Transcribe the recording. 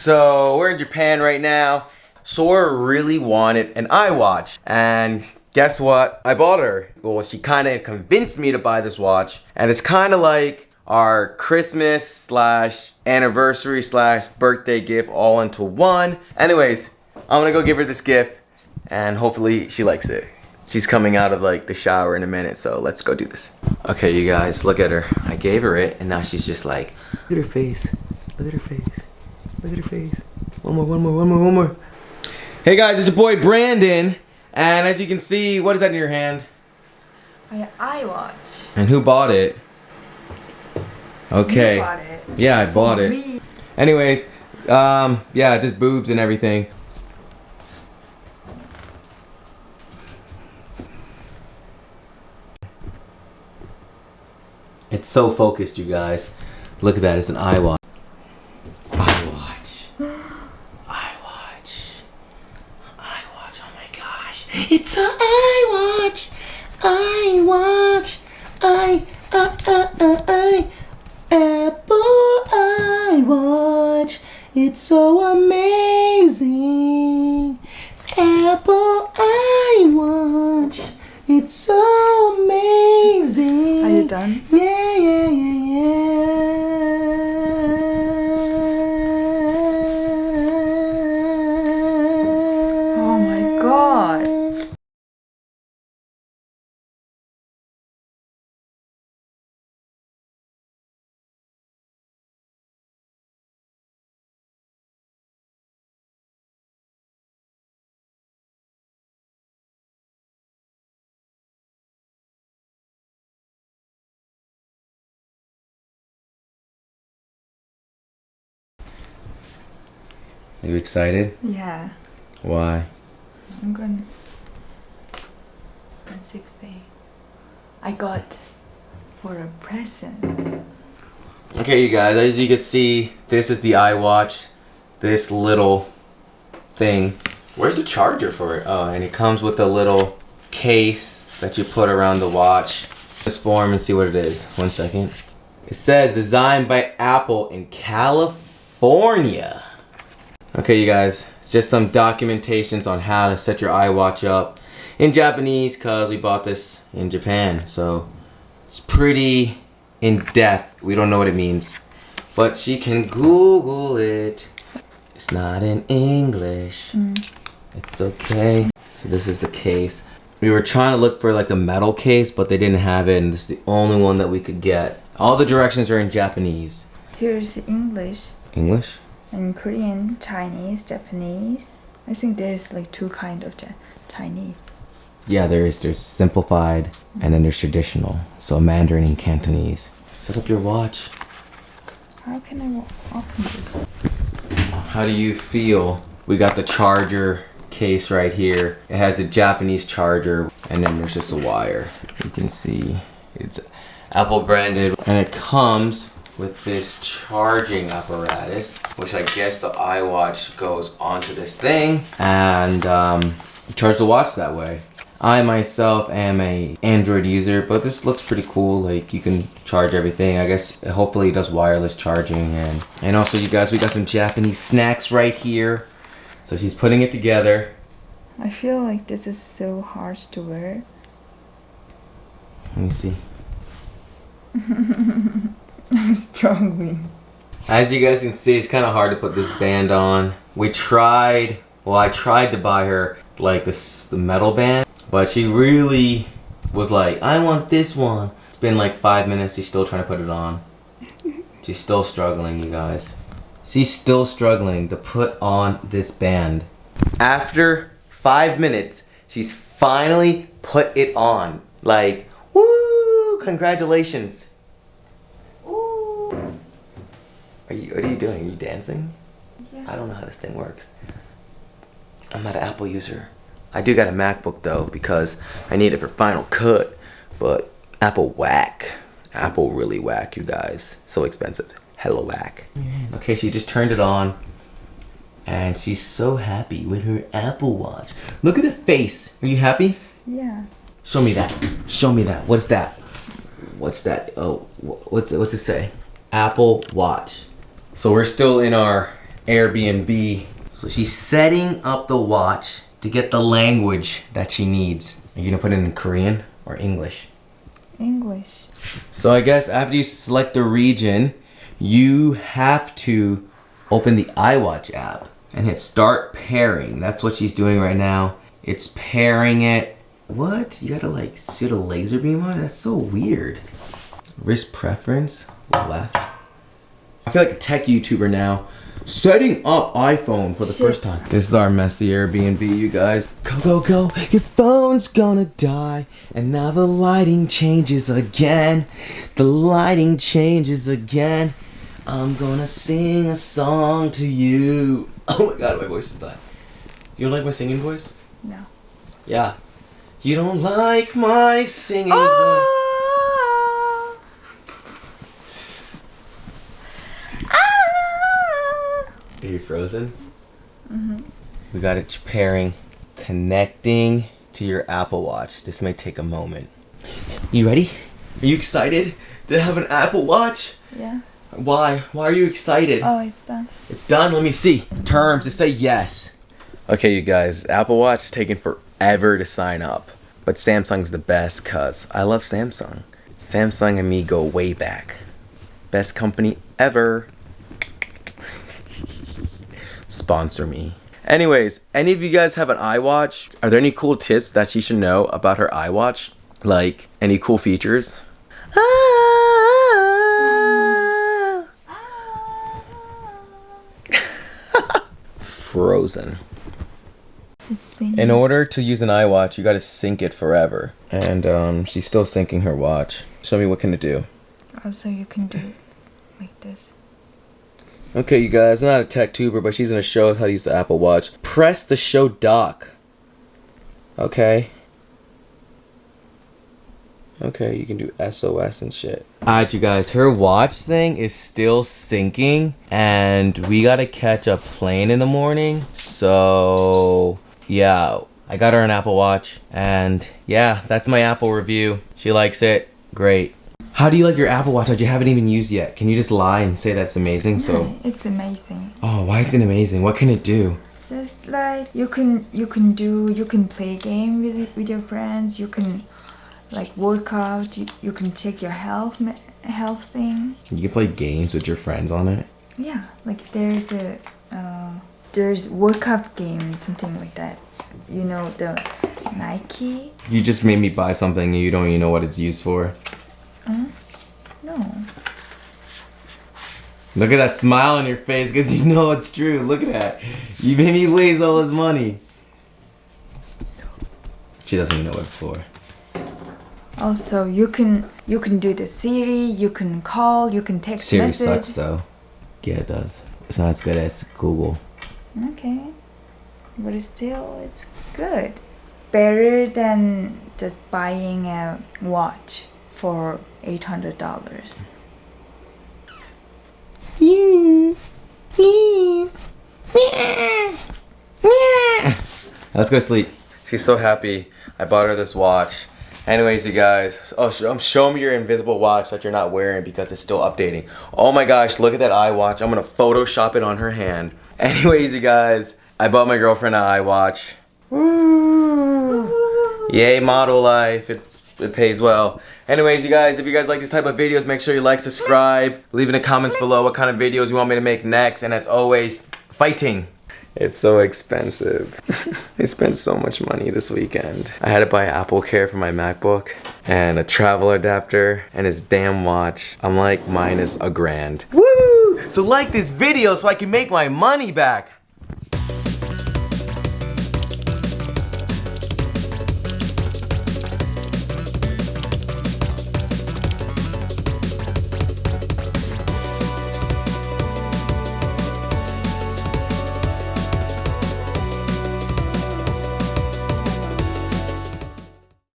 So we're in Japan right now. Sora really wanted an iWatch, and guess what? I bought her. Well, she kind of convinced me to buy this watch, and it's kind of like our Christmas slash anniversary slash birthday gift all into one. Anyways, I'm gonna go give her this gift, and hopefully she likes it. She's coming out of like the shower in a minute, so let's go do this. Okay, you guys, look at her. I gave her it, and now she's just like, look at her face. Look at her face. Look at her face. One more. Hey guys, it's your boy Brandon, and as you can see, what is that in your hand? My iWatch. And who bought it? Okay. You bought it. Yeah, I bought it. Me. Anyways, yeah, just boobs and everything. It's so focused, you guys. Look at that, it's an iWatch. iWatch, oh my gosh. It's an iWatch. Apple iWatch. It's so amazing. Apple iWatch. It's so amazing. Are you done? Yeah. Oh my god. Are you excited? Yeah. Why? I'm gonna. That's it. I got for a present. Okay, you guys, as you can see, this is the iWatch. This little thing. Where's the charger for it? Oh, and it comes with a little case that you put around the watch. This form and see what it is. 1 second. It says designed by Apple in California. Okay, you guys, it's just some documentations on how to set your iWatch up in Japanese, because we bought this in Japan. So it's pretty in depth. We don't know what it means, but she can Google it. It's not in English. It's okay. So this is the case. We were trying to look for like a metal case, but they didn't have it, and this is the only one that we could get. All the directions are in Japanese. Here's English. English? And Korean, Chinese, Japanese. I think there's like two kind of Chinese. Yeah, there's simplified and then there's traditional. So Mandarin and Cantonese. Set up your watch. How can I open this? How do you feel? We got the charger case right here. It has a Japanese charger, and then there's just a wire. You can see it's Apple branded, and it comes with this charging apparatus, which I guess the iWatch goes onto this thing, and you charge the watch that way. I myself am a Android user, but this looks pretty cool. Like, you can charge everything. I guess hopefully it does wireless charging, and also, you guys, we got some Japanese snacks right here. So she's putting it together. I feel like this is so hard to wear. Let me see. I'm struggling. As you guys can see, it's kind of hard to put this band on. I tried to buy her like the metal band, but she really was like, I want this one. It's been like 5 minutes, she's still trying to put it on. She's still struggling, you guys. She's still struggling to put on this band. After 5 minutes, she's finally put it on. Like, woo, congratulations. What are you doing? Are you dancing? Yeah. I don't know how this thing works. I'm not an Apple user. I do got a Macbook though, because I need it for Final Cut. But Apple whack. Apple really whack, you guys. So expensive. Hella whack. Okay, she just turned it on. And she's so happy with her Apple Watch. Look at the face. Are you happy? Yeah. Show me that. Show me that. What's that? What's that? Oh, what's it say? Apple Watch. So we're still in our Airbnb. So she's setting up the watch to get the language that she needs. Are you gonna put it in Korean or English? English. So I guess after you select the region, you have to open the iWatch app and hit start pairing. That's what she's doing right now. It's pairing it. What? You gotta like shoot a laser beam on it? That's so weird. Wrist preference, left. I feel like a tech YouTuber now. Setting up iPhone for the first time. This is our messy Airbnb, you guys. Go, go, go. Your phone's gonna die. And now the lighting changes again. The lighting changes again. I'm gonna sing a song to you. Oh my god, my voice is dying. You don't like my singing voice? No. Yeah. You don't like my singing voice. Are you frozen? Mm-hmm. We got it pairing, connecting to your Apple Watch. This may take a moment. You ready? Are you excited to have an Apple Watch? Yeah. Why? Why are you excited? Oh, it's done. It's done? Let me see. Terms, just say yes. Okay, you guys, Apple Watch is taking forever to sign up. But Samsung's the best cuz I love Samsung. Samsung and me go way back. Best company ever. Sponsor me. Anyways, any of you guys have an iWatch? Are there any cool tips that she should know about her iWatch? Like, any cool features? Frozen. In order to use an iWatch, you gotta sync it forever. And she's still syncing her watch. Show me, what can it do? Also, you can do like this. Okay, you guys, I'm not a tech tuber, but she's gonna show us how to use the Apple Watch. Press the show dock. Okay. Okay, you can do SOS and shit. Alright, you guys, her watch thing is still syncing, and we gotta catch a plane in the morning. So, yeah, I got her an Apple Watch, and yeah, that's my Apple review. She likes it. Great. How do you like your Apple Watch that you haven't even used yet? Can you just lie and say that's amazing? So it's amazing. Oh, why is it amazing? What can it do? Just like you can play game with your friends. You can like work out. You can check your health thing. You can play games with your friends on it. Yeah, like there's workout game, something like that. You know, the Nike. You just made me buy something and you don't even know what it's used for. No. Look at that smile on your face because you know it's true. Look at that. You made me waste all this money. She doesn't even know what it's for. Also, you can do the Siri. You can call. You can text Siri message. sucks though. Yeah, it does. It's not as good as Google. Okay, but still, it's good. Better than just buying a watch for $800. Let's go sleep. She's so happy. I bought her this watch. Anyways, you guys. Oh, show me your invisible watch that you're not wearing because it's still updating. Oh my gosh, look at that iWatch. I'm gonna Photoshop it on her hand. Anyways, you guys. I bought my girlfriend an iWatch. Woo! Yay, model life. It pays well. Anyways, you guys, if you guys like this type of videos, make sure you like, subscribe, leave in the comments below what kind of videos you want me to make next. And as always, fighting. It's so expensive. I spent so much money this weekend. I had to buy Apple Care for my MacBook and a travel adapter and his damn watch. I'm like, minus $1,000. Woo! So like this video so I can make my money back.